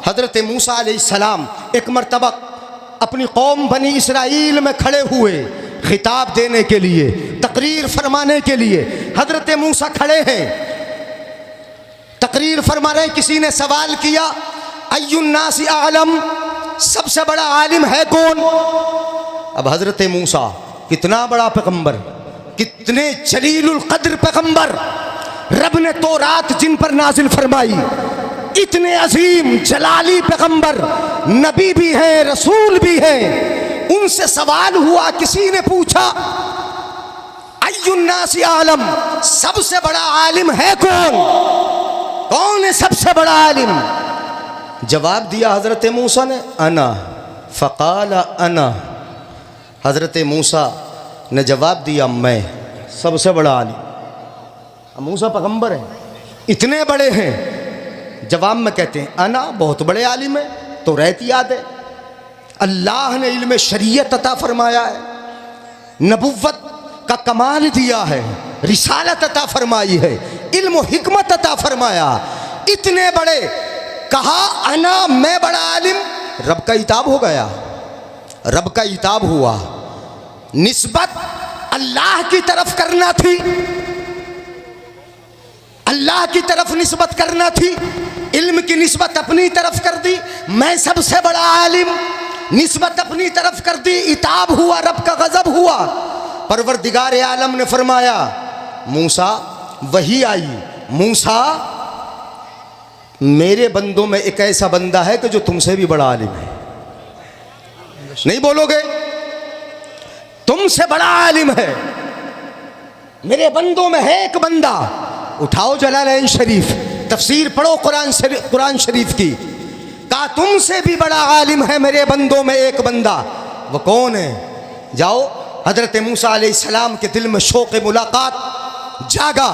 हज़रत मूसा अलैहिस्सलाम एक मर्तबा अपनी कौम बनी इसराइल में खड़े हुए खिताब देने के लिए, तकरीर फरमाने के लिए। हज़रत मूसा खड़े हैं, तकरीर फरमा रहे हैं। किसी ने सवाल किया, अय्युन्नासी आलम, सबसे बड़ा आलिम है कौन? अब हज़रत मूसा कितना बड़ा पैगंबर, कितने जलीलुल कद्र पैगंबर, रब ने तो रात जिन पर नाजिल फरमाई, इतने अजीम जलाली पैगंबर, नबी भी हैं रसूल भी हैं। उनसे सवाल हुआ, किसी ने पूछा अय्युन्नासी आलम, सबसे बड़ा आलिम है कौन? कौन है सबसे बड़ा आलिम? जवाब दिया हज़रत मूसा ने, अना। फ़क़ाल अना, हज़रत मूसा ने जवाब दिया, मैं सबसे बड़ा आलिम। मूसा पैगंबर हैं, इतने बड़े हैं, जवाब में कहते हैं अना, बहुत बड़े आलिम है। तो रहती याद है, अल्लाह ने इल्म शरीयत अता फरमाया है, नबुव्वत का कमाल दिया है, रिसालत अता फरमाई है, इल्म हिकमत अता फरमाया। इतने बड़े, कहा अना, मैं बड़ा आलिम। रब का इताब हो गया, रब का इताब हुआ। निस्बत अल्लाह की तरफ करना थी, अल्लाह की तरफ निस्बत करना थी, इल्म की निस्बत अपनी तरफ कर दी, मैं सबसे बड़ा आलिम, निस्बत अपनी तरफ कर दी, इताब हुआ, रब का गजब हुआ। परवरदिगार आलम ने फरमाया, मूसा, वही आई, मूसा मेरे बंदों में एक ऐसा बंदा है कि जो तुमसे भी बड़ा आलिम है। नहीं बोलोगे? तुमसे बड़ा आलिम है, मेरे बंदों में है एक बंदा। उठाओ जलालैन शरीफ, तफसीर पढ़ो कुरान शरीफ की। कहा तुमसे भी बड़ा आलिम है मेरे बंदों में एक बंदा। वो कौन है? जाओ, हज़रत मूसा अलैहिस्सलाम के दिल में शौक़ मुलाकात जागा।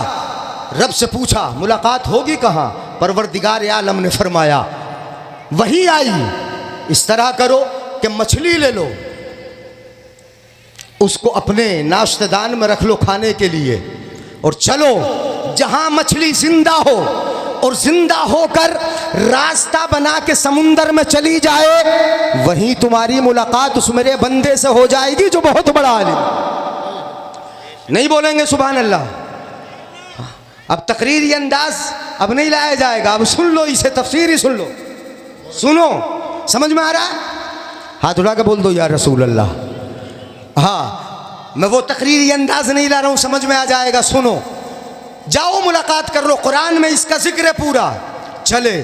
रब से पूछा, मुलाकात होगी कहाँ? परवरदिगार आलम ने फरमाया, वही आई, इस तरह करो कि मछली ले लो, उसको अपने नाश्तेदान में रख लो खाने के लिए, और चलो जहां मछली जिंदा हो और जिंदा होकर रास्ता बना के समुंदर में चली जाए, वहीं तुम्हारी मुलाकात उस मेरे बंदे से हो जाएगी जो बहुत बड़ा आलिम। नहीं बोलेंगे सुभान अल्लाह? अब तकरीरी अंदाज अब नहीं लाया जाएगा, अब सुन लो इसे, तफसीर ही सुन लो, सुनो, समझ में आ रहा है? हाथ उठा के बोल दो या रसूल अल्लाह। हाँ, मैं वो तकरीरी अंदाज नहीं ला रहा हूँ, समझ में आ जाएगा, सुनो। जाओ मुलाकात कर लो, कुरान में इसका जिक्र है पूरा। चले,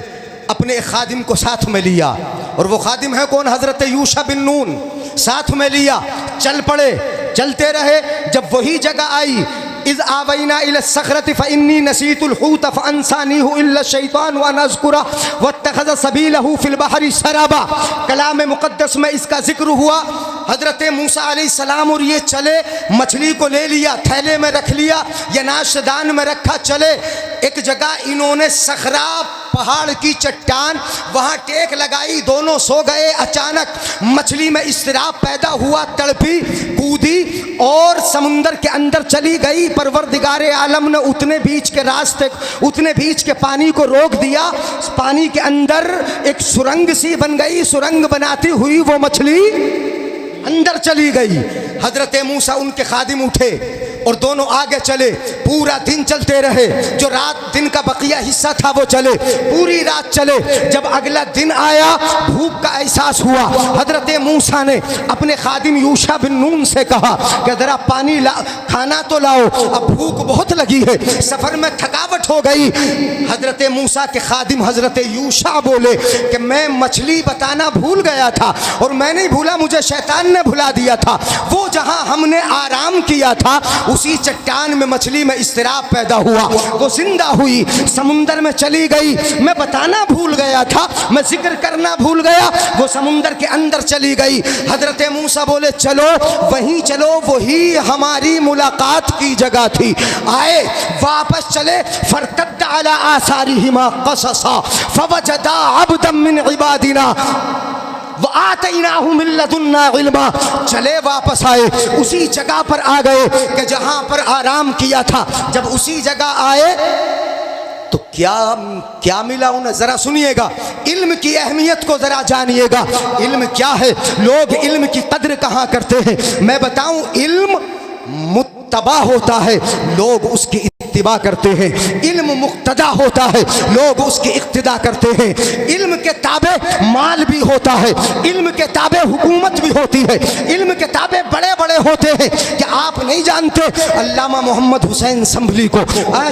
अपने एक खादिम को साथ में लिया, और वो खादिम है कौन? हज़रत यूशा बिन नून, साथ में लिया, चल पड़े, चलते रहे। जब वही जगह आई, इज़ आवैना इला सखरति फ़इन्नी नसीतुल हूत फ़अंसानीहु इल्ला शैतान व अन अज़कुरा वत्तख़ज़ सबीलहु फ़िल बहरि सराबा। कलाम मुक़द्दस में इसका जिक्र हुआ। हज़रत मूसा अलैहिस्सलाम और ये चले, मछली को ले लिया, थैले में रख लिया या नाशदान में रखा, चले। एक जगह इन्होंने सखरा, पहाड़ की चट्टान, वहाँ टेक लगाई, दोनों सो गए। अचानक मछली में इस्तिराब पैदा हुआ, तड़पी, कूदी और समुंदर के अंदर चली गई। परवरदिगार आलम ने उतने बीच के रास्ते, उतने बीच के पानी को रोक दिया। पानी के अंदर एक सुरंग सी बन गई, सुरंग बनाती हुई वो मछली अंदर चली गई। हज़रत मूसा, उनके खादिम उठे और दोनों आगे चले, पूरा दिन चलते रहे। जो रात दिन का बकिया हिस्सा था वो चले, पूरी रात चले। जब अगला दिन आया, भूख का एहसास हुआ। हज़रत मूसा ने अपने खादिम यूशा बिन नून से कहा कि ज़रा पानी ला, खाना तो लाओ, अब भूख बहुत लगी है, सफ़र में थकावट हो गई। हज़रत मूसा के खादिम हज़रत यूशा बोले कि मैं मछली बताना भूल गया था, और मैं नहीं भूला, मुझे शैतान ने भुला दिया था। वो जहाँ हमने आराम किया था, उसी चट्टान में मछली में इस्तिराब पैदा हुआ, वो जिंदा हुई, समुंदर में चली गई। मैं बताना भूल गया था, मैं जिक्र करना भूल गया, वो समुंदर के अंदर चली गई। हज़रत मूसा बोले चलो, वहीं चलो, वही हमारी मुलाकात की जगह थी। आए, वापस चले। फरतद्द अला आसारिहिमा क़ससा फवजदा अब्दम मिन इबादिना वआतैनाहु मिन लदुन्ना इल्मा। चले, वापस आए, उसी जगह पर आ गए कि जहां पर आराम किया था। जब उसी जगह आए तो क्या क्या मिला उन्हें, ज़रा सुनिएगा। इल्म की अहमियत को ज़रा जानिएगा। इल्म क्या है, लोग इल्म की कद्र कहाँ करते हैं। मैं बताऊं, इल्म मुत्तबा होता है, लोग उसकी इत्तिबा करते हैं। इल्म मुक्तदा होता है, लोग उसकी इक्तिदा करते हैं। इल्म के ताबे माल भी होता है, इल्म के ताबे हुकूमत भी होती है, इल्म के ताबे बड़े बड़े होते हैं। कि आप नहीं जानते, अल्लामा मोहम्मद हुसैन संभली को,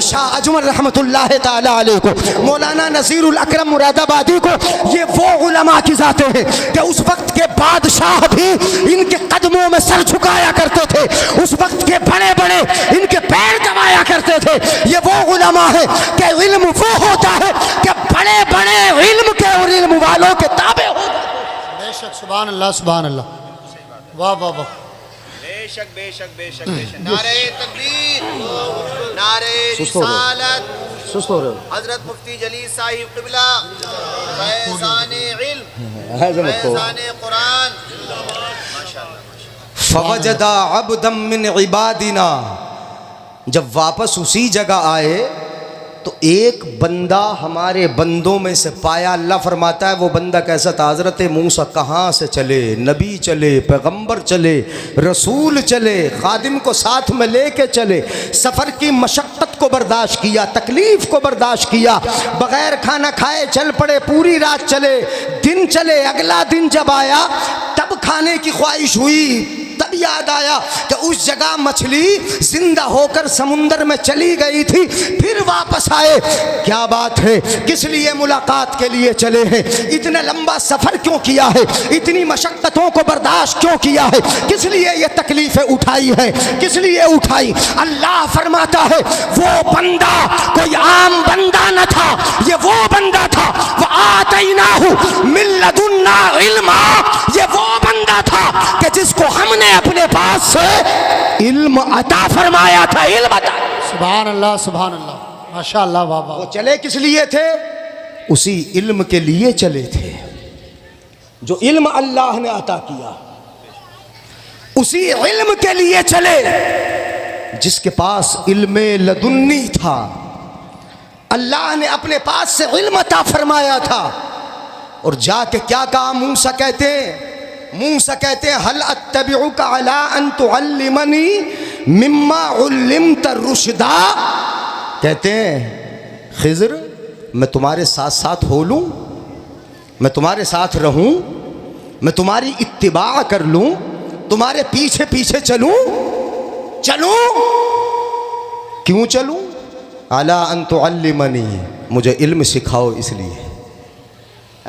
शाह अजमल रहमतुल्लाह ताला अलैह को, मौलाना नज़ीरुल अकरम मुरादाबादी को, ये वो उलमा की जाते हैं कि उस वक्त के बादशाह भी इनके कदमों में सर झुकाया करते थे, उस वक्त के बड़े बड़े इनके पैर दबाया करते थे। ये वो उलमा है कि इल्म वो होता है कि बड़े बड़े इल्म के और इल्म वालों के ताबे हो। बेशक, सुभान अल्लाह, सुभान अल्लाह, वाह वाह वाह। बेशक बेशक बेशक बेशक। नारे तकबीर, नारे रिसालत, हजरत मुफ्ती जलील साहिब क़िबला, फैज़ाने इल्म, फैज़ाने कुरान, माशाअल्लाह। फवजदा अब्दम मिन इबादिना, जब वापस उसी जगह आए तो एक बंदा हमारे बंदों में से पाया। अल्लाह फरमाता है वो बंदा कैसा था। हज़रत मूसा कहाँ से चले, नबी चले, पैगंबर चले, रसूल चले, खादिम को साथ में लेके चले, सफ़र की मशक्क़त को बर्दाश्त किया, तकलीफ़ को बर्दाश्त किया, बग़ैर खाना खाए चल पड़े, पूरी रात चले, दिन चले। अगला दिन जब आया तब खाने की ख्वाहिश हुई, तब याद आया कि उस जगह मछली जिंदा होकर समुंदर में चली गई थी। फिर वापस आए, क्या बात है, किस लिए मुलाकात के लिए चले हैं, इतना लंबा सफर क्यों किया है, इतनी मशक्कतों को बर्दाश्त क्यों किया है, किस लिए ये तकलीफें उठाई है, किस लिए उठाई। अल्लाह फरमाता है वो बंदा कोई आम बंदा न था, ये वो बंदा था, वो आतैनाहु मिन लदुन्ना इल्मा, ये वो बंदा था कि जिसको हमने अपने पास से इल्म अता फरमाया था। इल्म अता, सुभान अल्लाह, सुभान अल्लाह, माशाअल्लाह, वाह वाह। वो चले किस लिए थे, उसी इल्म के लिए चले थे जो इल्म अल्लाह ने अता किया, उसी इल्म के लिए चले जिसके पास इल्म लदुन्नी था। अल्लाह ने अपने पास से इल्म अता फरमाया था। और जाके क्या कहा, मूसा कहते हैं हल अत्तबिउका अला अन तुअल्लिमनी मिम्मा उल्लिमत रुशदा। कहते हैं खिज़र, मैं तुम्हारे साथ साथ हो लूँ, मैं तुम्हारे साथ रहूँ, मैं तुम्हारी इत्तिबा कर लूँ, तुम्हारे पीछे पीछे चलूँ। क्यों चलूँ? अला अन तुअल्लिमनी, मुझे इल्म सिखाओ इसलिए।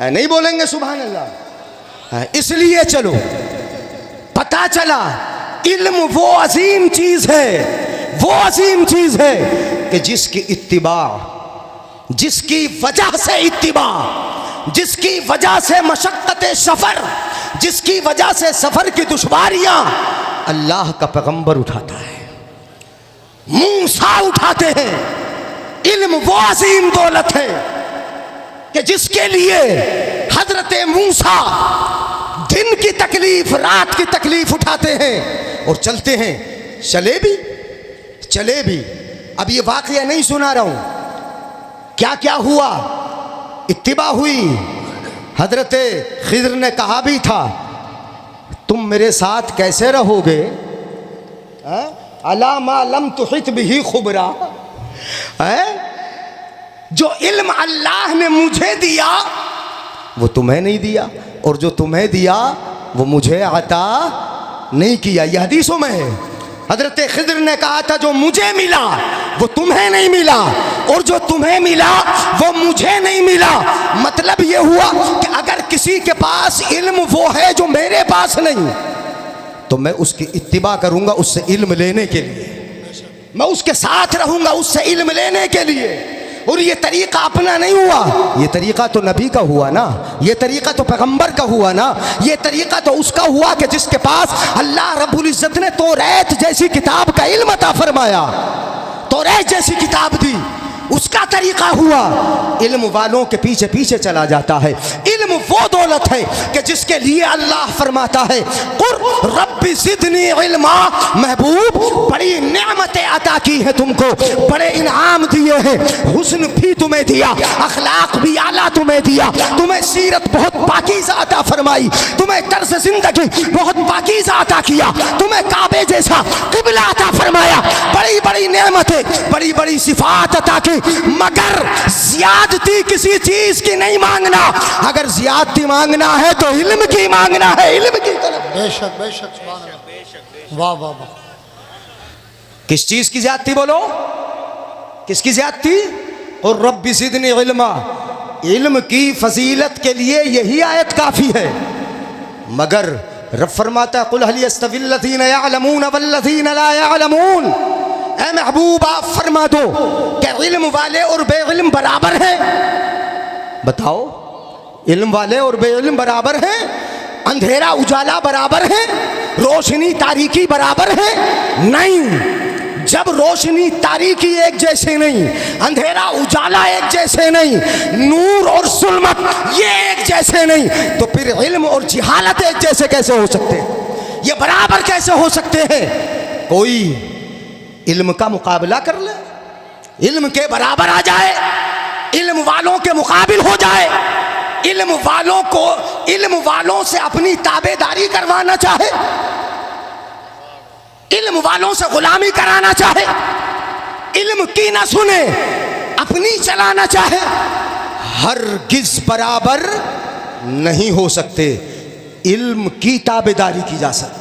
नहीं बोलेंगे सुभान अल्लाह, इसलिए चलो। पता चला इल्म वो अजीम चीज़ है, वो अजीम चीज़ है कि जिसकी इत्तिबा, जिसकी वजह से इत्तिबा, जिसकी वजह से मशक्क़त सफ़र, जिसकी वजह से सफ़र की दुश्वारियाँ अल्लाह का पैगंबर उठाता है, मूसा उठाते हैं। इल्म वो अजीम दौलत है कि जिसके लिए हजरत मूसा दिन की तकलीफ, रात की तकलीफ उठाते हैं और चलते हैं। चले भी। अब ये वाक़या नहीं सुना रहा हूँ, क्या क्या हुआ, इत्तिबा हुई। हजरत खिज़र ने कहा भी था तुम मेरे साथ कैसे रहोगे, अला मा लम तुहित बिही खुबरा, जो इल्म अल्लाह ने मुझे दिया वो तुम्हें नहीं दिया, और जो तुम्हें दिया वो मुझे अता नहीं किया। यह हदीसों में है। हजरत खिज़र ने कहा था जो मुझे मिला वो तुम्हें नहीं मिला, और जो तुम्हें मिला वो मुझे नहीं मिला। मतलब ये हुआ कि अगर किसी के पास इल्म वो है जो मेरे पास नहीं, तो मैं उसकी इत्तिबा करूँगा उससे इल्म लेने के लिए, मैं उसके साथ रहूँगा उससे इल्म लेने के लिए। और ये तरीक़ा अपना नहीं हुआ, ये तरीक़ा तो नबी का हुआ ना, ये तरीक़ा तो पैगंबर का हुआ ना, ये तरीक़ा तो उसका हुआ कि जिसके पास अल्लाह रब्बुल इज़्ज़त ने तौरात जैसी किताब का इल्म अता फरमाया, तौरात जैसी किताब दी, उसका तरीक़ा हुआ। इल्म वालों के पीछे पीछे चला जाता है। इल्म वो दौलत दौलत है कि जिसके लिए अल्लाह फरमाता है कुर रब्बी ज़िदनी इल्मा, महबूब बड़ी नेमतें अता की है तुमको, बड़े इनाम दिए हैं, हुस्न भी तुम्हें दिया, अखलाक भी आला तुम्हें दिया, तुम्हें सीरत बहुत पाकीज़ा अता फरमाई, तुम्हें तर्ज जिंदगी बहुत पाकीज़ा अता किया, तुम्हें काबे जैसा किबला अता फरमाया, बड़ी बड़ी नेमतें, बड़ी बड़ी सिफात अता की, मगर ज़्यादती किसी चीज की नहीं मांगना। अगर ज़्यादती मांगना है तो इल्म की मांगना है, इल्म की तलब। बेशक बेशक सुभान अल्लाह, वाह वाह वाह। किस चीज की ज़्यादती बोलो, किसकी ज़्यादती? और रब्बी ज़िदनी इल्मा, इल्म की फजीलत के लिए यही आयत काफी है। मगर रब फरमाता कुल हल यस्तविल्लज़ीना यअलमून वल्लज़ीना ला यअलमून, ऐ महबूब आप फरमा दो कि इल्म वाले और बेइल्म बराबर हैं? बताओ, इल्म वाले और बेइल्म बराबर हैं? अंधेरा उजाला बराबर है? रोशनी तारीकी बराबर है? नहीं। जब रोशनी तारीकी एक जैसे नहीं, अंधेरा उजाला एक जैसे नहीं, नूर और सुल्मत ये एक जैसे नहीं, तो फिर इल्म और जिहालत एक जैसे कैसे हो सकते हैं? ये बराबर कैसे हो सकते हैं? कोई इल्म का मुकाबला कर ले, इल्म के बराबर आ जाए, इल्म वालों के मुकाबिल हो जाए, इल्म वालों से अपनी ताबेदारी करवाना चाहे, इल्म वालों से गुलामी कराना चाहे, इल्म की ना सुने अपनी चलाना चाहे, हरगिज बराबर नहीं हो सकते। इल्म की ताबेदारी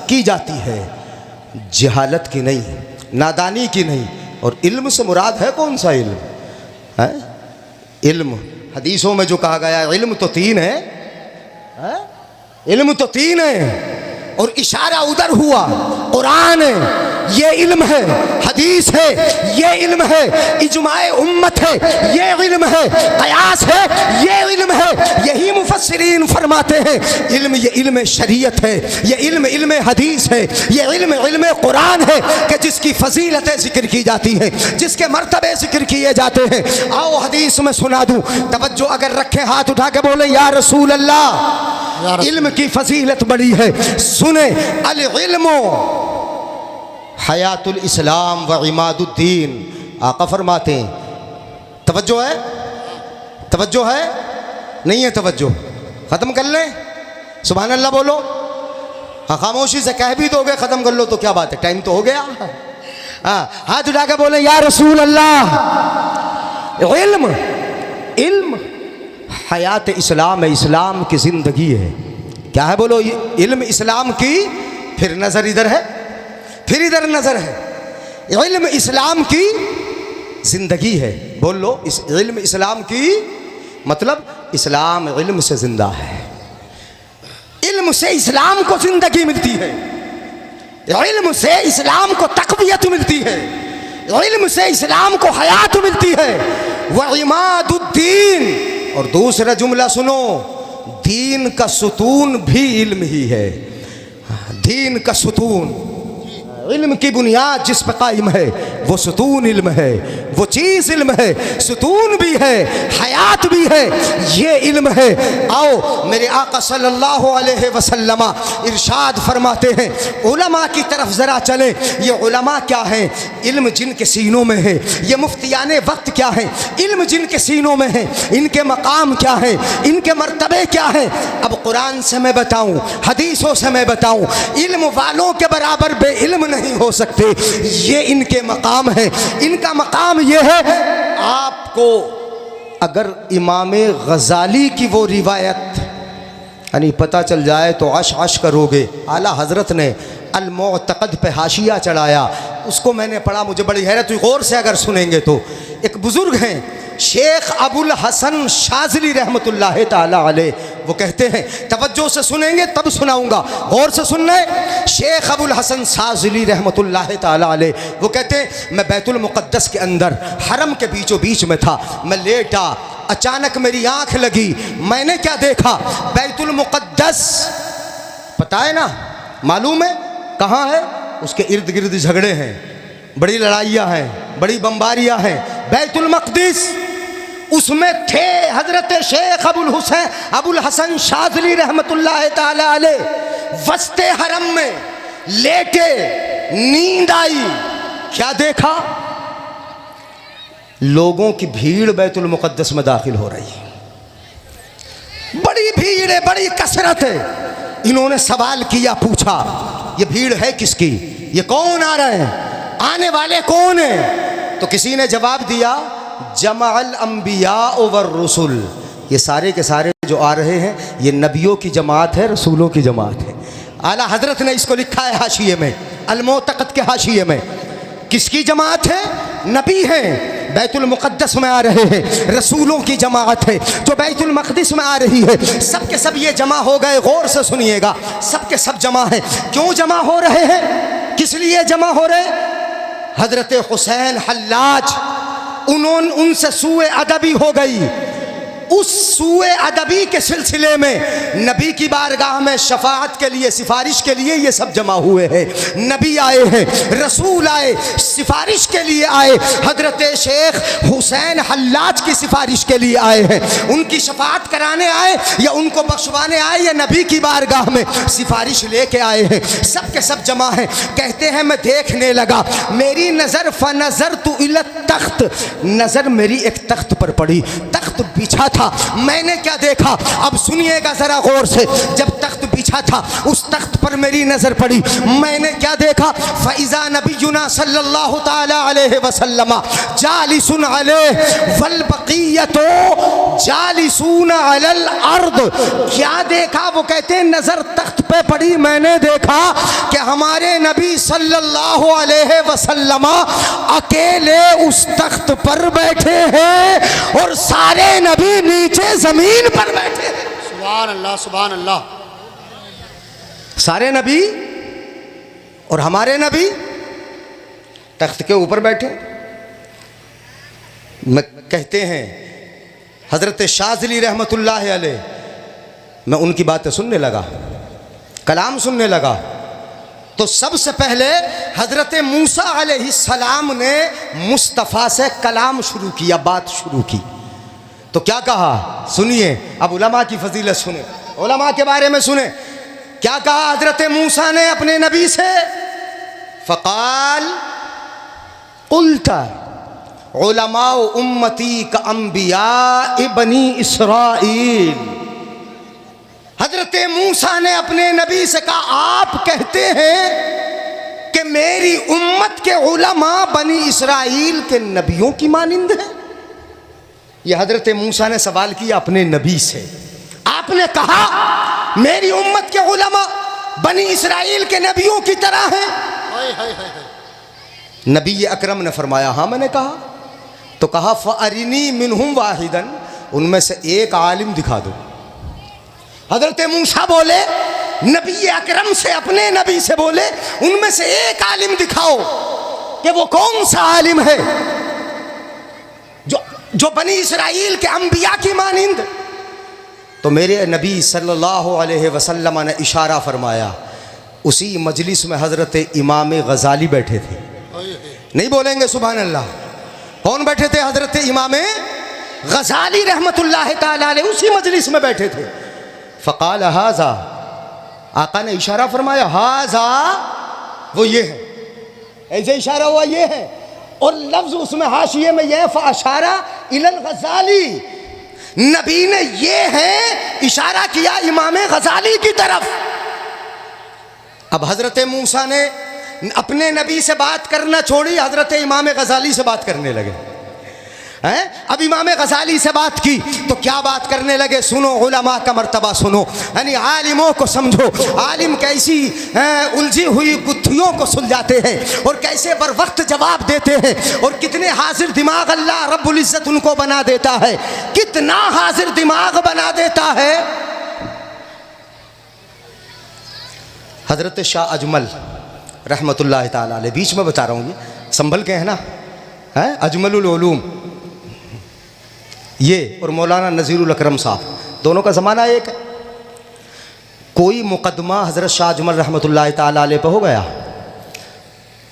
की जाती है, जहालत की नहीं, नादानी की नहीं। और इल्म से मुराद है कौन सा इल्म है? इल्म हदीसों में जो कहा गया है, इल्म तो तीन है, इल्म तो तीन है, और इशारा उधर हुआ, कुरान है ये इल्म है, हदीस है ये इल्म है, इजमाए उम्मत है ये इल्म है, कयास है ये इल्म है। यही मुफस्सिरीन फरमाते हैं इल्म ये इल्म शरीयत है, ये इल्म हदीस है, ये इल्म कुरान है कि जिसकी फजीलतें जिक्र की जाती हैं, जिसके मर्तबे जिक्र किए जाते हैं। आओ हदीस में सुना दूं, तवज्जो अगर रखें, हाथ उठा के बोले या रसूल अल्लाह, इल्म की फजीलत बड़ी है। सुने, अल इल्मो हयातुल इस्लाम व इमादुद्दीन, आका फरमाते हैं। तवज्जो है, तवज्जो है, नहीं है तवज्जो? ख़त्म कर लें, सुभान अल्लाह बोलो। हाँ, खामोशी से कह भी दोगे ख़त्म कर लो तो क्या बात है, टाइम तो हो गया। हाँ, हाथ उठा के बोले या रसूल अल्लाह, इल्म इल्म हयात इस्लाम है, इस्लाम की ज़िंदगी है। क्या है बोलो? इल्म इस्लाम की, फिर नज़र इधर है, फिर इधर नज़र है। इल्म इस्लाम की ज़िंदगी है। बोल लो, इस इल्म इस्लाम की मतलब इस्लाम इल्म से ज़िंदा है, इल्म से इस्लाम को ज़िंदगी मिलती है, इल्म से इस्लाम को तक़वियत मिलती है, इल्म से इस्लाम को हयात मिलती है। व इमादुद्दीन, और दूसरा जुमला सुनो, दीन का सुतून भी इल्म ही है। दीन का सुतून, इल्म की बुनियाद जिस पर कायम है वो सुतून इल्म है, वो चीज़ इल्म है, सुतून भी है, हयात भी है, ये इल्म है। आओ मेरे आका सल्लल्लाहु अलैहि वसल्लम इरशाद फरमाते हैं, उलमा की तरफ ज़रा चलें। ये उलमा क्या हैं? इल्म जिनके सीनों में है। ये मुफ्तियाने वक्त क्या हैं? इल्म जिनके सीनों में है। इनके मकाम क्या है, इनके मर्तबे क्या है? अब कुरान से मैं बताऊँ, हदीसों से मैं बताऊँ, इल्म वालों के बराबर बेइल्म नहीं हो सकते। ये इनके मकाम है। इनका मकाम ये है, आपको अगर इमाम गज़ाली की वो रिवायत यानी पता चल जाए तो अश करोगे। आला हज़रत ने अल मुअतक़द पे हाशिया चढ़ाया, उसको मैंने पढ़ा, मुझे बड़ी हैरत हुई। गौर से अगर सुनेंगे तो, एक बुज़ुर्ग हैं शेख अबुल हसन शाज़ली रहमतुल्लाह ताला अलैह, वो कहते हैं, तवज्जो से सुनेंगे तब सुनाऊंगा, गौर से सुनने। शेख अबुल हसन शाज़ली रहमतुल्लाह ताला अलैह, वो कहते हैं, मैं बैतुल मुक़द्दस के अंदर हरम के बीचों बीच में था, मैं लेटा, अचानक मेरी आँख लगी, मैंने क्या देखा? बैतुल मुक़द्दस, पता है ना, मालूम है कहाँ है? उसके इर्द गिर्द झगड़े हैं, बड़ी लड़ाइयाँ हैं, बड़ी बमबारियाँ हैं। बैतुल मक़दिस उसमें थे हजरत शेख अबुल हसन शाज़ली रहमतुल्लाह ताला अलैह। वस्ते हरम में लेटे, नींद आई, क्या देखा? लोगों की भीड़ बैतुल मुक़द्दस में दाखिल हो रही है, बड़ी भीड़ है, बड़ी कसरत है। इन्होंने सवाल किया, पूछा ये भीड़ है किसकी, ये कौन आ रहे हैं, आने वाले कौन हैं? तो किसी ने जवाब दिया जमाअल अंबिया वर रसूल, ये सारे के सारे जो आ रहे हैं ये नबियों की जमात है, रसूलों की जमात है। आला हजरत ने इसको लिखा है हाशिये में, अल-मुअतक़द के हाशिये में। किसकी जमात है? नबी हैं, बैतुल मुक़द्दस में आ रहे हैं, रसूलों की जमात है जो बैतुल मक़दिस में आ रही है। सब के सब ये जमा हो गए, गौर से सुनिएगा, सब के सब जमा है। क्यों जमा हो रहे हैं, किस लिए जमा हो रहे? हजरत हुसैन हल्लाज, उनसे सूए अदबी हो गई। उस सूए अदबी के सिलसिले में नबी की बारगाह में शफाअत के लिए, सिफारिश के लिए ये सब जमा हुए हैं। नबी आए हैं, रसूल आए, सिफारिश के लिए आए। हजरत शेख हुसैन हल्लाज की सिफारिश के लिए आए हैं, उनकी शफाअत कराने आए या उनको बख्शवाने आए या नबी की बारगाह में सिफारिश लेके आए हैं। सब के सब जमा हैं। कहते हैं मैं देखने लगा, मेरी नज़र फनज़र तु इला तख्त, नज़र मेरी एक तख्त पर पड़ी, तख्त बिछा था। मैंने क्या देखा, अब सुनिएगा जरा गौर से। जब तख्त बिछा था उस तख्त पर मेरी नजर पड़ी, मैंने क्या देखा? फ़इज़ा नबियुना सल्लल्लाहु ताला अलैहि वसल्लम जालिसुन अलैहि वल बक़ियतु जालिसून अलल अर्द। क्या देखा? वो कहते हैं नजर तख्त पे पड़ी, मैंने देखा कि हमारे नबी सल्लल्लाहु अलैहि वसल्लम अकेले उस तख्त पर बैठे हैं और सारे नबी नीचे जमीन पर बैठे हैं। सुभान अल्लाह, सुभान अल्लाह। सारे नबी और हमारे नबी तख्त के ऊपर बैठे। मैं कहते हैं हजरत शाज़ली रहमतुल्लाह अलैह, मैं उनकी बातें सुनने लगा, कलाम सुनने लगा, तो सबसे पहले हजरत मूसा अलैहिस्सलाम ने मुस्तफ़ा से कलाम शुरू किया, बात शुरू की। तो क्या कहा सुनिए, अब उलमा की फजीलत सुने, उलमा के बारे में सुने। क्या कहा हजरत मूसा ने अपने नबी से? फ़क़ाल क़ुल्ता उलमा उम्मती का अंबिया बनी इसराइल। हजरत मूसा ने अपने नबी से कहा आप कहते हैं कि मेरी उम्मत के उलमा बनी इसराइल के नबियों की मानिंद है। यह हजरत मूसा ने सवाल किया अपने नबी से। आपने कहा मेरी उम्मत के उलमा बनी इसराइल के नबियों की तरह हैं। नबी अकरम ने फरमाया हाँ मैंने कहा। तो कहा फ़अरिनी मिनहुम वाहिदन, उनमें से एक आलिम दिखा दो। हजरत मूसा बोले नबी अकरम से, अपने नबी से बोले उनमें से एक आलिम दिखाओ कि वो कौन सा आलिम है जो बनी इसराइल के अंबिया की मानिंद। तो मेरे नबी सल्लल्लाहु अलैहि वसल्लम ने इशारा फरमाया। उसी मजलिस में हजरत इमाम गजाली बैठे थे। नहीं बोलेंगे सुभान अल्लाह? कौन बैठे थे? हजरत इमाम गजाली रहमतुल्लाह ताला अलैह उसी मजलिस में बैठे थे। फ़क़ाल हाज़ा, आका ने इशारा फरमाया, हाज़ा वो ये है, ऐसे इशारा हुआ ये है। और लफ्ज़ उसमें हाशिये में यह फ़अशारा इलल गजाली, नबी ने ये है इशारा किया इमाम गजाली की तरफ। अब हजरत मूसा ने अपने नबी से बात करना छोड़ी, हजरत इमाम गजाली से बात करने लगे हैं। अब इमाम गजाली से बात की तो क्या बात करने लगे? सुनो, उलमा का मर्तबा सुनो, यानी आलिमों को समझो। आलिम कैसी उलझी हुई गुत्थियों को सुलझाते हैं और कैसे बर वक्त जवाब देते हैं, और कितने हाजिर दिमाग अल्लाह रब्बुल इज़्ज़त उनको बना देता है, कितना हाजिर दिमाग बना देता है। हजरत शाह अजमल रहमतुल्लाह ताला अलैह, बीच में बता रहा हूँ, ये संभल के है ना, है अजमलुल उलूम ये, और मौलाना नज़ीरुल अकरम साहब, दोनों का ज़माना एक है। कोई मुकदमा हज़रत शाह अजमल रहमतुल्लाह ताला अलैह पे हो गया,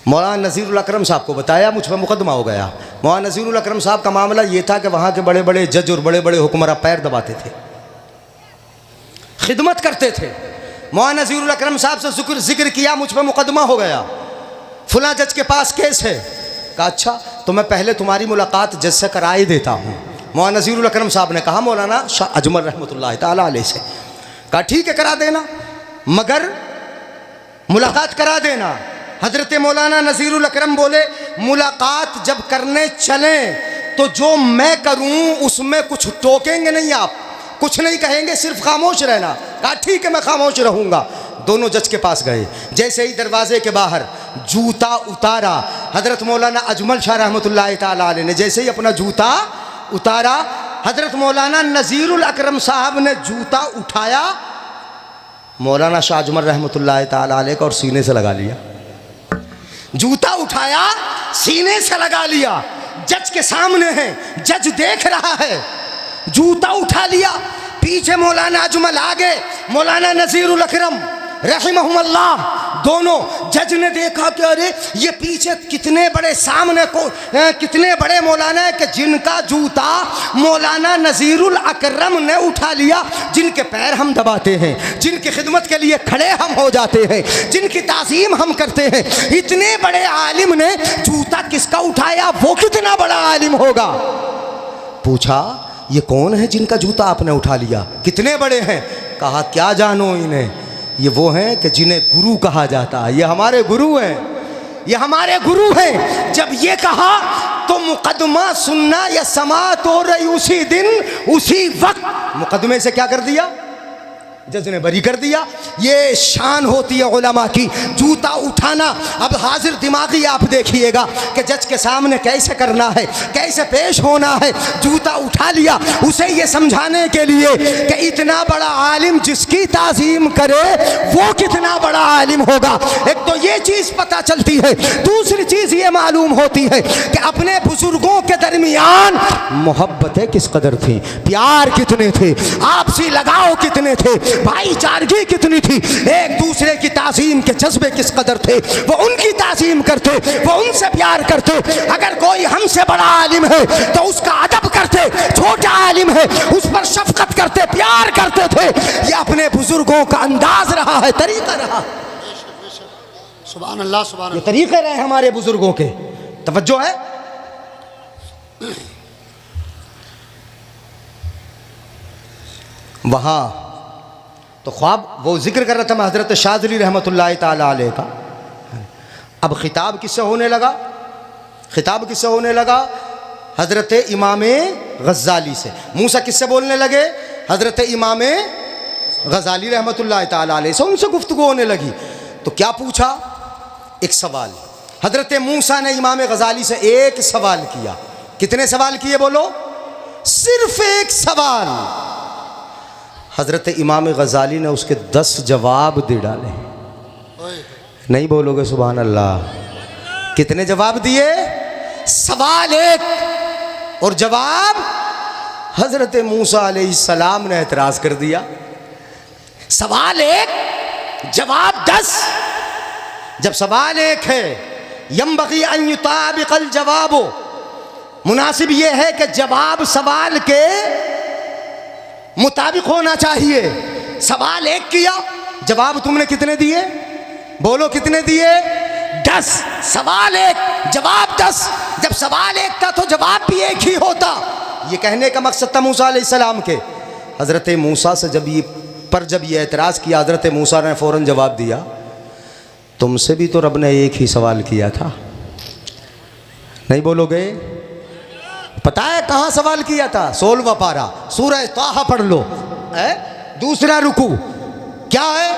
मौलाना नज़ीरुल अकरम साहब को बताया, मुझ पर मुकदमा हो गया। मौलाना नज़ीरुल अकरम साहब का मामला ये था कि वहाँ के बड़े बड़े जज और बड़े बड़े हुक्मरां पैर दबाते थे, खिदमत करते थे। मौलाना नज़ीरुल अकरम साहब से जिक्र किया, मुझ पर मुकदमा हो गया, फलां जज के पास केस है। कहा अच्छा, तो मैं पहले तुम्हारी मुलाकात जज से कराए देता हूँ। मौलाना नज़ीरुल अकरम साहब ने कहा मौलाना शाह अजमल रहमतुल्लाह ताला अलैह से। कहा ठीक है करा देना, मगर मुलाकात करा देना। हज़रत मौलाना नज़ीरुल अकरम बोले मुलाकात जब करने चलें तो जो मैं करूं उसमें कुछ टोकेंगे नहीं, आप कुछ नहीं कहेंगे, सिर्फ खामोश रहना। कहा ठीक है मैं खामोश रहूँगा। दोनों जज के पास गए, जैसे ही दरवाजे के बाहर जूता उतारा, हज़रत मौलाना अजमल शाह रहमतुल्लाह ताला अलैह ने जैसे ही अपना जूता उतारा, हज़रत मौलाना नज़ीरुल अकरम साहब ने जूता उठाया, मौलाना शाह अजमल रहमतुल्लाह ताला अलैह को और सीने से लगा लिया। जूता उठाया, सीने से लगा लिया, जज के सामने है, जज देख रहा है, जूता उठा लिया। पीछे मौलाना अजमल, आगे मौलाना नज़ीरुल अकरम रहमहुल्लाह। दोनों जज ने देखा कि अरे ये पीछे कितने बड़े, सामने को कितने बड़े मौलाना है कि जिनका जूता मौलाना नज़ीरुल अकरम ने उठा लिया, जिनके पैर हम दबाते हैं, जिनकी खिदमत के लिए खड़े हम हो जाते हैं, जिनकी ताज़ीम हम करते हैं। इतने बड़े आलिम ने जूता किसका उठाया, वो कितना बड़ा आलिम होगा। पूछा ये कौन है जिनका जूता आपने उठा लिया, कितने बड़े हैं। कहा क्या जानो इन्हें, ये वो हैं कि जिन्हें गुरु कहा जाता है, ये हमारे गुरु हैं, ये हमारे गुरु हैं। जब ये कहा तो मुकदमा सुनना या समाअत हो रही उसी दिन उसी वक्त मुकदमे से क्या कर दिया, जज ने बरी कर दिया। ये शान होती है उलमा की, जूता उठाना। अब हाजिर दिमागी आप देखिएगा कि जज के सामने कैसे करना है, कैसे पेश होना है। जूता उठा लिया उसे ये समझाने के लिए कि इतना बड़ा आलिम जिसकी ताज़ीम करे वो कितना बड़ा आलिम होगा। एक तो ये चीज़ पता चलती है, दूसरी चीज़ ये मालूम होती है कि अपने बुजुर्गों के दरमियान मोहब्बतें किस कदर थी, प्यार कितने थे, आपसी लगाव कितने थे, भाईचारगी कितनी थी, एक दूसरे की ताज़ीम के जज्बे किस कदर थे। वो उनकी ताज़ीम करते, वो उनसे प्यार करते। अगर कोई हमसे बड़ा आलिम है तो उसका अदब करते, छोटा आलिम है उस पर शफकत करते, प्यार करते थे। ये अपने बुजुर्गों का अंदाज रहा है, तरीका रहा। सुभान अल्लाह, सुभान ये अल्लाह। तरीके रहे हमारे बुजुर्गों के। तवज्जो है। वहाँ तो ख्वाब वो जिक्र कर रहा था मैं हज़रत शाज़ली रहमतुल्लाह ताला अलैह का। अब खिताब किससे होने लगा, खिताब किससे होने लगा, हज़रत इमाम गज़ाली से। मूसा किससे बोलने लगे, हज़रत इमाम गज़ाली रहमतुल्लाह ताला अलैह से उनसे गुफ्तगू होने लगी। तो क्या पूछा, एक सवाल। हज़रत मूसा ने इमाम गज़ाली से एक सवाल किया। कितने सवाल किए बोलो, सिर्फ एक सवाल। हज़रत इमाम गज़ाली ने उसके 10 जवाब दे डाले। नहीं बोलोगे सुभान अल्लाह। कितने जवाब दिए, सवाल एक और जवाब। हज़रत मूसा अलैहिस्सलाम ने एतराज़ कर दिया, सवाल एक जवाब 10। जब सवाल एक है, यंबग़ी अन युताबिक़ल जवाबो, मुनासिब ये है कि जवाब सवाल के मुताबिक होना चाहिए। सवाल एक किया, जवाब तुमने कितने दिए, बोलो कितने दिए, 10। सवाल एक, जवाब 10। जब सवाल एक था तो जवाब भी एक ही होता। ये कहने का मकसद था मूसा अलैहिस्सलाम के। हज़रत मूसा से जब ये एतराज़ किया, हज़रत मूसा ने फ़ौरन जवाब दिया, तुमसे भी तो रब ने एक ही सवाल किया था। नहीं बोलोगे, पता है कहाँ सवाल किया था, 16वां पारा सूरह ताहा पढ़ लो। दूसरा रुकू क्या है,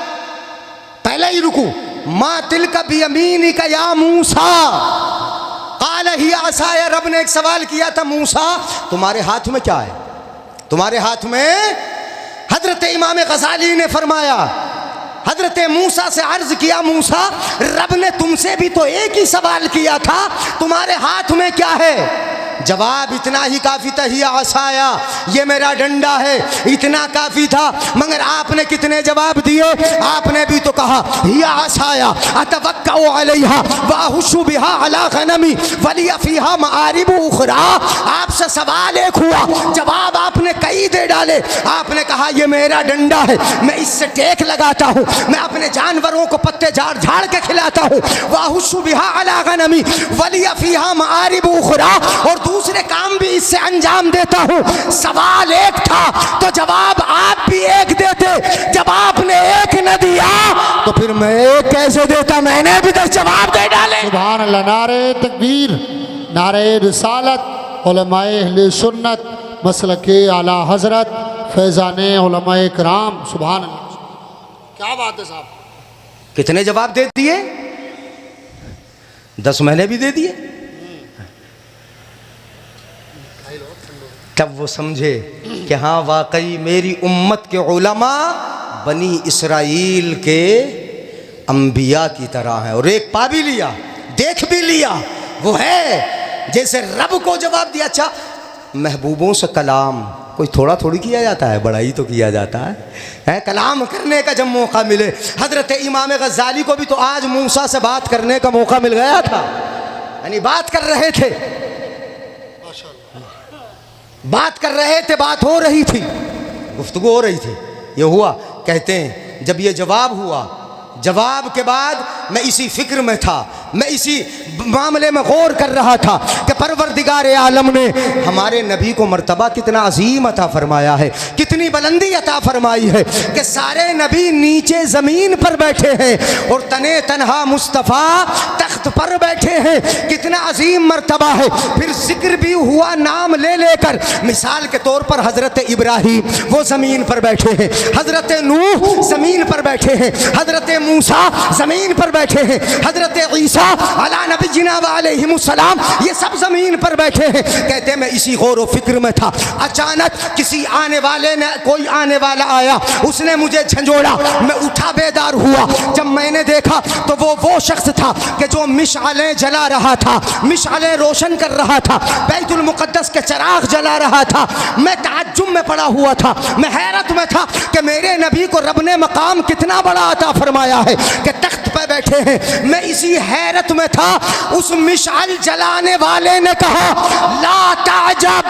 पहला ही रुकू, मा तिलका बियमीनिका या मूसा क़ाल हिया असाया। रब ने एक सवाल किया था, मूसा तुम्हारे हाथ में क्या है, तुम्हारे हाथ में। हजरत इमाम गज़ाली ने फरमाया, हजरत मूसा से अर्ज किया, मूसा रब ने तुमसे भी तो एक ही सवाल किया था, तुम्हारे हाथ में क्या है। जवाब इतना ही काफ़ी था, हिया असाया, ये मेरा डंडा है, इतना काफ़ी था। मगर आपने कितने जवाब दिए? आपने भी तो कहा हिया असाया अतवक्कउ अलैहा व अहुश्शु बिहा अला गनमी वलिया फीहा मआरिब उखरा। आपसे सवाल एक हुआ, जवाब आपने कई दे डाले। आपने कहा ये मेरा डंडा है, मैं इससे टेक लगाता हूँ, मैं अपने जानवरों को पत्ते झाड़ झाड़ के खिलाता हूँ। व अहुश्शु बिहा अला गनमी वलिया फीहा मआरिब उखरा, और दूसरे काम भी इससे अंजाम देता हूँ। सवाल एक था तो जवाब आप भी एक देते, जब आपने एक न दिया तो फिर मैं एक कैसे देता? मैंने भी 10 जवाब दे डाले। सुभान अल्लाह। नारे तकबीर, नारे रिसालत, उलमाए अहले सुन्नत, मसलके आला हजरत, फैज़ाने उलमाए कराम। सुभान अल्लाह, क्या बात है साहब। कितने जवाब दे दिए? 10 मैंने भी दे दिए। तब वो समझे कि हाँ वाकई मेरी उम्मत के उलमा बनी इसराइल के अंबिया की तरह है। और एक पा भी लिया, देख भी लिया, वो है जैसे रब को जवाब दिया। अच्छा, महबूबों से कलाम कोई थोड़ा थोड़ी किया जाता है, बड़ा ही तो किया जाता है। कलाम करने का जब मौका मिले, हजरत इमाम गज़ाली को भी तो आज मूसा से बात करने का मौका मिल गया था। यानी बात कर रहे थे, बात कर रहे थे, बात हो रही थी, गुफ्तगू हो रही थी। ये हुआ, कहते हैं जब ये जवाब हुआ, जवाब के बाद मैं इसी फिक्र में था, मैं इसी मामले में गौर कर रहा था कि परवरदिगार आलम ने हमारे नबी को मर्तबा कितना अजीम अता फरमाया है, कितनी बुलंदी अता फरमाई है कि सारे नबी नीचे ज़मीन पर बैठे हैं और तने तनहा मुस्तफ़ा तख्त पर बैठे हैं। कितना अजीम मर्तबा है। फिर जिक्र भी हुआ नाम ले लेकर। मिसाल के तौर पर हज़रत इब्राहीम वो ज़मीन पर बैठे हैं, हज़रत नूह ज़मीन पर बैठे हैं, हज़रत मूसा ज़मीन पर बैठे हैं, हज़रत ईसा अला नबीना व अलैहिमुस्सलाम ये सब ज़मीन पर बैठे हैं। कहते मैं इसी गौर व फिक्र में था, अचानक किसी आने वाले ने, कोई आने वाला आया, उसने मुझे झंझोड़ा, मैं उठा बेदार हुआ। जब मैंने देखा तो वो शख्स था कि जो मिशअलें जला रहा था, मिशअलें रोशन कर रहा था, बैतुल मुक़द्दस के चिराग जला रहा था। मैं ताज्जुब में पड़ा हुआ था, मैं हैरत में था कि मेरे नबी को रब ने मकाम कितना बड़ा अता फरमाया है कि तख्त पर बैठे हैं। मैं इसी हैरत में था। उस मिशाल जलाने वाले ने कहा, ला ताजब,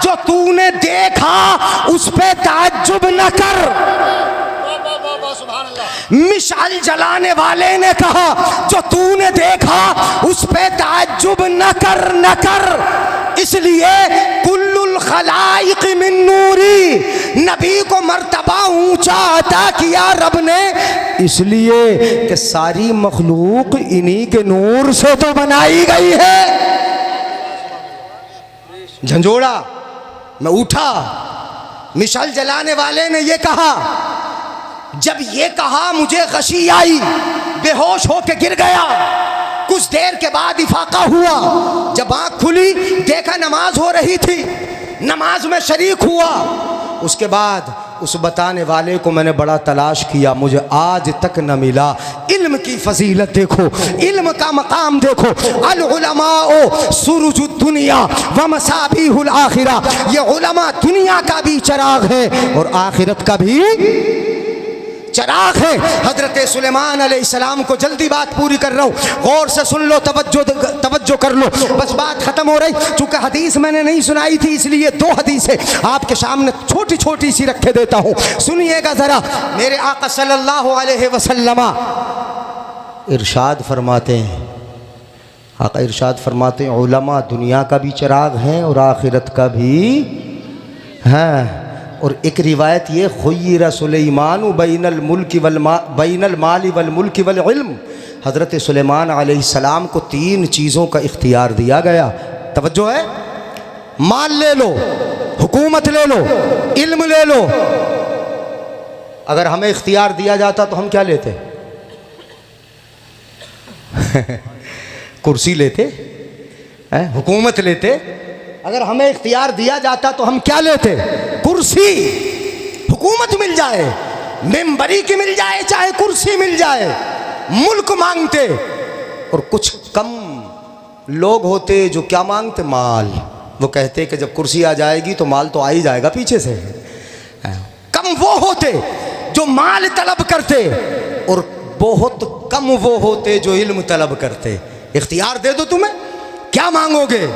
जो तूने देखा उस पे ताज्जुब न कर। मिशाल जलाने वाले ने कहा, जो तूने देखा उस पे ताज्जुब न कर, न कर। इसलिए कुल्लुल खलाइक मिन नूरी, नबी को मर्तबा ऊंचा अता किया रब ने, इसलिए कि सारी मखलूक इन्हीं के नूर से तो बनाई गई है। झंझोड़ा, मैं उठा। मिशाल जलाने वाले ने ये कहा, जब ये कहा मुझे गशी आई, बेहोश होके गिर गया। कुछ देर के बाद इफाका हुआ, जब आँख खुली देखा नमाज हो रही थी, नमाज में शरीक हुआ। उसके बाद उस बताने वाले को मैंने बड़ा तलाश किया, मुझे आज तक न मिला। इल्म की फजीलत देखो, इल्म का मकाम देखो। अल उलमाओ सुरुजुद दुनिया व मसाबीहुल आखिरा, ये उलमा दुनिया का भी चिराग है और आखिरत का भी चिराग है। हजरत सुलेमान अलैहिस्सलाम को, जल्दी बात पूरी कर रहा हूँ, गौर से सुन लो, तवज्जो कर लो, बस बात खत्म हो रही। चूंकि हदीस मैंने नहीं सुनाई थी, इसलिए 2 हदीसें आपके सामने छोटी छोटी सी रखे देता हूँ, सुनिएगा जरा। मेरे आका सल्लल्लाहु अलैहि वसल्लम इरशाद फरमाते हैं, आका इरशाद फरमाते हैं, उलमा दुनिया का भी चिराग हैं और आखिरत का भी है। और एक रिवायत ये, खुय्यिरा सुलेमान बैनल माली वल मुल्क वल इल्म, हज़रत सुलेमान अलैहिस्सलाम को 3 चीज़ों का इख्तियार दिया गया। तवज्जो है, माल ले लो, हुकूमत ले लो, इल्म ले लो। अगर हमें इख्तियार दिया जाता तो हम क्या लेते? कुर्सी लेते, हुकूमत लेते। अगर हमें इख्तियार दिया जाता तो हम क्या लेते? कुर्सी। हुकूमत मिल जाए, मेंबरी की मिल जाए, चाहे कुर्सी मिल जाए, मुल्क मांगते। और कुछ कम लोग होते जो क्या मांगते? माल। वो कहते कि जब कुर्सी आ जाएगी तो माल तो आ ही जाएगा पीछे से। कम वो होते जो माल तलब करते और बहुत कम वो होते जो इल्म तलब करते। इख्तियार दे दो तुम्हें, क्या मांगोगे?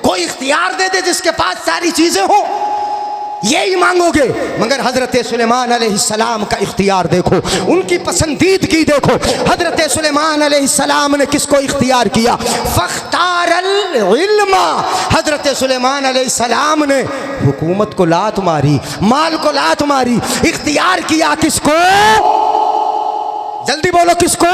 कोई इख्तियार दे दे जिसके पास सारी चीजें हो, यही मांगोगे। मगर हजरत सुलेमान अलैहिस्सलाम का इख्तियार देखो, उनकी पसंदीदगी देखो। हजरत सुलेमान अलैहिस्सलाम ने किसको इख्तियार किया? फख्तारल इल्मा। हजरत सुलेमान अलैहिस्सलाम ने हुकूमत को लात मारी, माल को लात मारी, इख्तियार किया किसको? जल्दी बोलो किसको?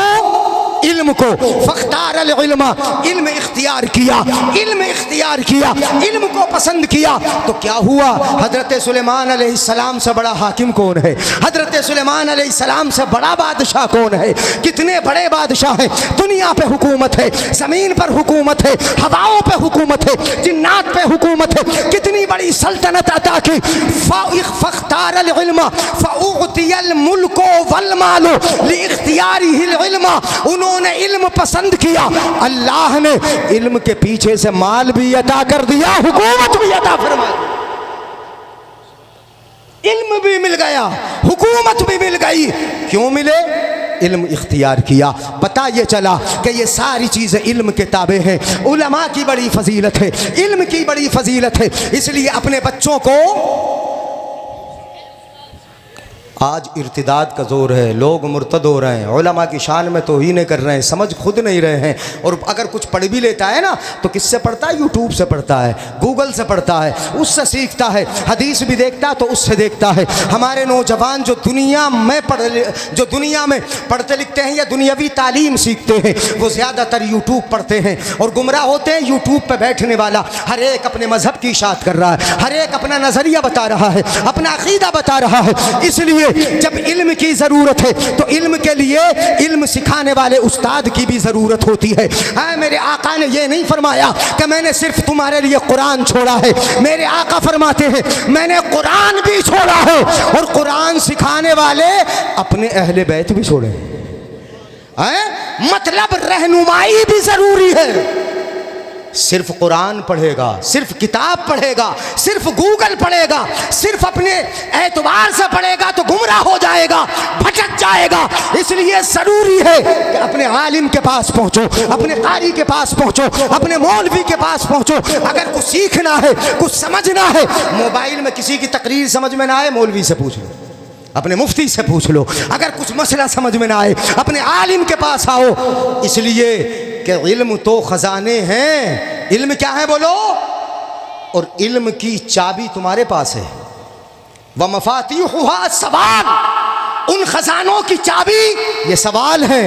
इल्म को। फख्तारल इल्मा, इल्म इख्तियार किया, इल्म इख्तियार किया, इल्म को पसंद किया। तो क्या हुआ? हजरत सुलेमान अलैहिस्सलाम से बड़ा हाकिम कौन है? हजरत सुलेमान अलैहिस्सलाम से बड़ा बादशाह कौन है? कितने बड़े बादशाह हैं। दुनिया पे हुकूमत है, ज़मीन पर हुकूमत है, हवाओं पे हुकूमत है, जिन्नात पे हुकूमत है। कितनी बड़ी सल्तनत अता की। फख्तारल इल्मा फउतियल मुल्को वल मालो लिइख्तियारिहिल इल्मा। उन्होंने इल्म पसंद किया, अल्लाह ने इल्म के पीछे से माल भी अता कर दिया, हुकूमत भी अता फरमा दी। इल्म भी मिल गया, हुकूमत भी मिल गई। क्यों मिले? इल्म इख्तियार किया। पता ये चला कि ये सारी चीज़ें इल्म के ताबे हैं। उलमा की बड़ी फजीलत है, इल्म की बड़ी फजीलत है। इसलिए अपने बच्चों को, आज इर्तिदाद का ज़ोर है, लोग मुर्तद हो रहे हैं, उलमा की शान में तौहीन कर रहे हैं, समझ खुद नहीं रहे हैं। और अगर कुछ पढ़ भी लेता है ना तो किससे पढ़ता है? यूट्यूब से पढ़ता है, गूगल से पढ़ता है, उससे सीखता है। हदीस भी देखता तो उससे देखता है। हमारे नौजवान जो दुनिया में पढ़ते लिखते हैं या दुनियावी तालीम सीखते हैं, वो ज़्यादातर यूट्यूब पढ़ते हैं और गुमराह होते हैं। यूट्यूब पर बैठने वाला हर एक अपने मज़हब की इशाअत कर रहा है, हर एक अपना नज़रिया बता रहा है, अपना अक़ीदा बता रहा है। इसलिए जब इल्म की ज़रूरत है तो इल्म के लिए इल्म सिखाने वाले उस्ताद की भी ज़रूरत होती है। मेरे आका ने यह नहीं फरमाया कि मैंने सिर्फ तुम्हारे लिए कुरान छोड़ा है। मेरे आका फरमाते हैं मैंने कुरान भी छोड़ा है और कुरान सिखाने वाले अपने अहले बैत भी छोड़े हैं। मतलब रहनुमाई भी ज़रूरी है। सिर्फ कुरान पढ़ेगा, सिर्फ किताब पढ़ेगा, सिर्फ गूगल पढ़ेगा, सिर्फ अपने एतबार से पढ़ेगा तो गुमराह हो जाएगा, भटक जाएगा। इसलिए ज़रूरी है कि अपने आलिम के पास पहुँचो, अपने कारी के पास पहुँचो, अपने मौलवी के पास पहुँचो। अगर कुछ सीखना है, कुछ समझना है, मोबाइल में किसी की तकरीर समझ में ना आए, मौलवी से पूछ लो, अपने मुफ्ती से पूछ लो। अगर कुछ मसला समझ में ना आए, अपने आलिम के पास आओ। इसलिए कि इल्म तो ख़जाने हैं। इल्म क्या है बोलो? और इल्म की चाबी तुम्हारे पास है। व मफातीहुहा सवाल, उन खजानों की चाबी ये सवाल है,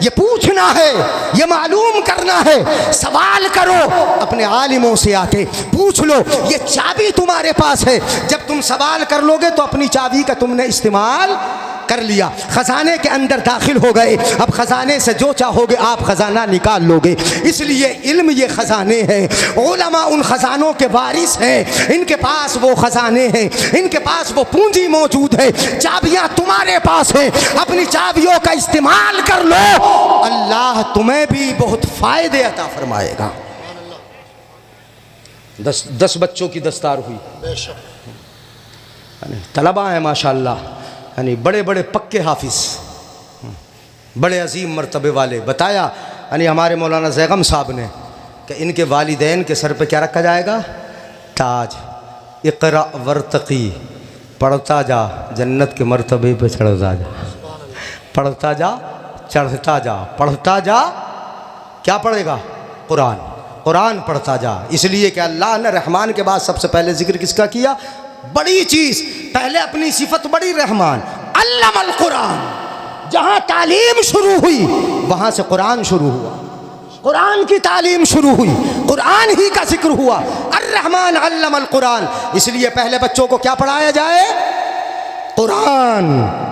ये पूछना है, ये मालूम करना है। सवाल करो अपने आलिमों से, आके पूछ लो। ये चाबी तुम्हारे पास है। जब तुम सवाल कर लोगे तो अपनी चाबी का तुमने इस्तेमाल कर लिया, खजाने के अंदर दाखिल हो गए। अब खजाने से जो चाहोगे आप खजाना निकाल लोगे। इसलिए इल्म ये खजाने हैं। उलमा उन खजानों के वारिस हैं। इनके पास वो खजाने हैं, इनके पास वो पूंजी मौजूद है। चाबियां तुम्हारे पास हैं, अपनी चाबियों का इस्तेमाल कर लो, अल्लाह तुम्हें भी बहुत फायदे अता फरमाएगा। 10 बच्चों की दस्तार हुई, तलबा है माशाअल्लाह, यानी बड़े बड़े पक्के हाफिज, बड़े अजीम मर्तबे वाले। बताया यानी हमारे मौलाना ज़ैगम साहब ने कि इनके वालिदैन के सर पे क्या रखा जाएगा? ताज। इक़रा वर्तक़ी, पढ़ता जा जन्नत के मर्तबे पे चढ़ता जा, पढ़ता जा चढ़ता जा, पढ़ता जा। क्या पढ़ेगा? कुरान, कुरान पढ़ता जा। इसलिए कि अल्लाह ने रहमान के बाद सबसे पहले जिक्र किसका किया? बड़ी चीज़, पहले अपनी सिफत बड़ी, रहमान। अल्लमल कुरान, जहाँ तालीम शुरू हुई वहाँ से कुरान शुरू हुआ, कुरान की तालीम शुरू हुई, कुरान ही का जिक्र हुआ। अर्रहमान अल्लमल कुरान। इसलिए पहले बच्चों को क्या पढ़ाया जाए? कुरान,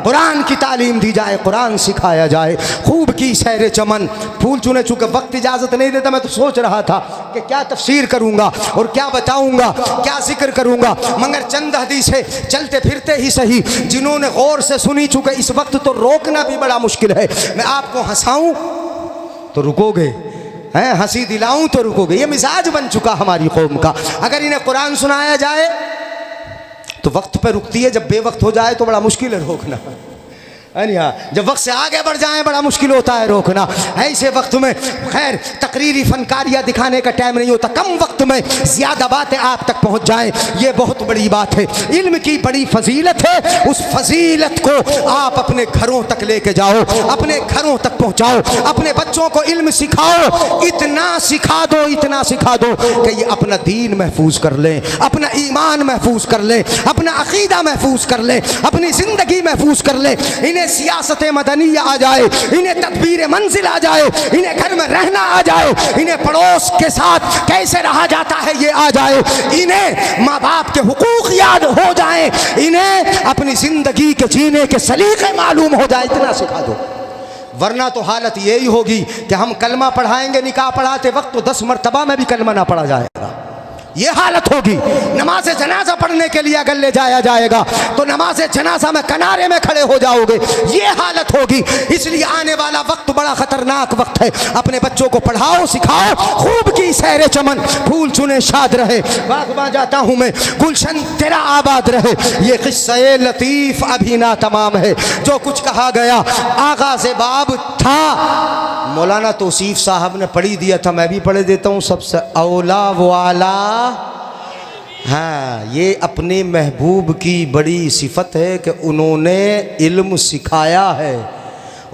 कुरान की तालीम दी जाए, कुरान सिखाया जाए। खूब की सैर चमन, फूल चुने। चूँकि वक्त इजाज़त नहीं देता, मैं तो सोच रहा था कि क्या तफसीर करूँगा और क्या बताऊँगा, क्या जिक्र करूँगा। मगर चंद हदीसें चलते फिरते ही सही जिन्होंने गौर से सुनी, चूँकि इस वक्त तो रोकना भी बड़ा मुश्किल है। मैं आपको हंसाऊँ तो रुकोगे, हैं, हंसी दिलाऊं तो रुकोगे। ये मिजाज बन चुका हमारी कौम का। अगर इन्हें कुरान सुनाया जाए तो वक्त पे रुकती है, जब बेवक्त हो जाए तो बड़ा मुश्किल है रोकना, है नहीं? हाँ, जब वक्त से आगे बढ़ जाए बड़ा मुश्किल होता है रोकना। ऐसे वक्त में खैर तकरीरी फनकारियाँ दिखाने का टाइम नहीं होता, कम वक्त में ज़्यादा बातें आप तक पहुँच जाएं, ये बहुत बड़ी बात है। इल्म की बड़ी फजीलत है, उस फजीलत को आप अपने घरों तक लेके जाओ, अपने घरों तक पहुँचाओ, अपने बच्चों को इल्म सिखाओ, इतना सिखा दो, इतना सिखा दो कि ये अपना दीन महफूज कर लें, अपना ईमान महफूज कर लें, अपना अकीदा महफूज कर लें, अपनी ज़िंदगी महफूज कर लें। इन्हें सियासत मदनी आ जाए, इन्हें तदबीर मंजिल आ जाए, इन्हें घर में रहना आ जाए, इन्हें पड़ोस के साथ कैसे रहा जाता है ये आ जाए, इन्हें माँ बाप के हुकूक याद हो जाए, इन्हें अपनी जिंदगी के जीने के सलीके मालूम हो जाए, इतना सिखा दो। वरना तो हालत यही होगी कि हम कलमा पढ़ाएंगे निकाह पढ़ाते वक्त तो 10 मरतबा में भी कलमा ना पढ़ा जाएगा, ये हालत होगी। नमाज जनाजा पढ़ने के लिए अगर ले जाया जाएगा तो नमाज जनाजा में किनारे में खड़े हो जाओगे, ये हालत होगी। इसलिए आने वाला वक्त बड़ा खतरनाक वक्त है। अपने बच्चों को पढ़ाओ, सिखाओ, खूब की सैर चमन, फूल चुने शाद रहे, बागबां जाता हूँ मैं, गुलशन तेरा आबाद रहे। ये किस्सा लतीफ़ अभी ना तमाम है, जो कुछ कहा गया आगाज़ बाब था, मौलाना तौसीफ साहब ने पढ़ी दिया था, मैं भी पढ़े देता हूँ। सबसे औला वाला, हाँ, ये अपने महबूब की बड़ी सिफत है कि उन्होंने इल्म सिखाया है,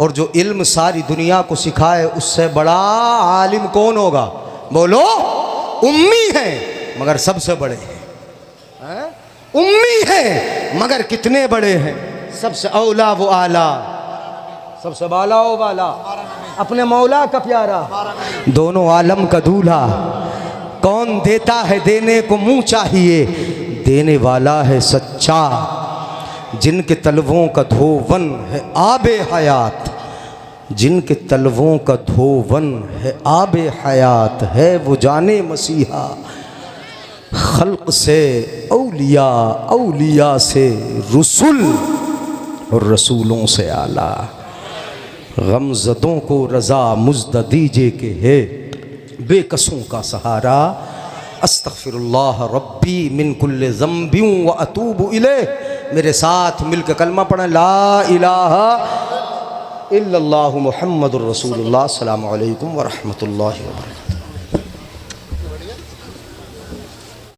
और जो इल्म सारी दुनिया को सिखाए उससे बड़ा आलिम कौन होगा? बोलो, उम्मी है मगर सबसे बड़े हैं, उम्मी है मगर कितने बड़े हैं। सबसे औला वो आला, सबसे बाला वो बाला, अपने मौला का प्यारा, दोनों आलम का दूल्हा। कौन देता है देने को मुँह चाहिए, देने वाला है सच्चा। जिनके तलवों का धोवन है आबे हयात, जिनके तलवों का धोवन है आबे हयात, है वो जाने मसीहा खल्क से औलिया, औलिया से रसूल, और रसूलों से आला। गमज़दों को रज़ा मुज़्द दीजिए के है बेकसों का सहारा। अस्तग़फिरुल्लाह रब्बी मिन कुल्ले ज़म्बिन व अतूबु इलैह। मेरे साथ मिलकर कलमा पढ़ें, ला इलाहा इल्लल्लाहु मुहम्मदुर रसूलुल्लाह। अस्सलामु अलैकुम व रहमतुल्लाहि व बरकातुहू।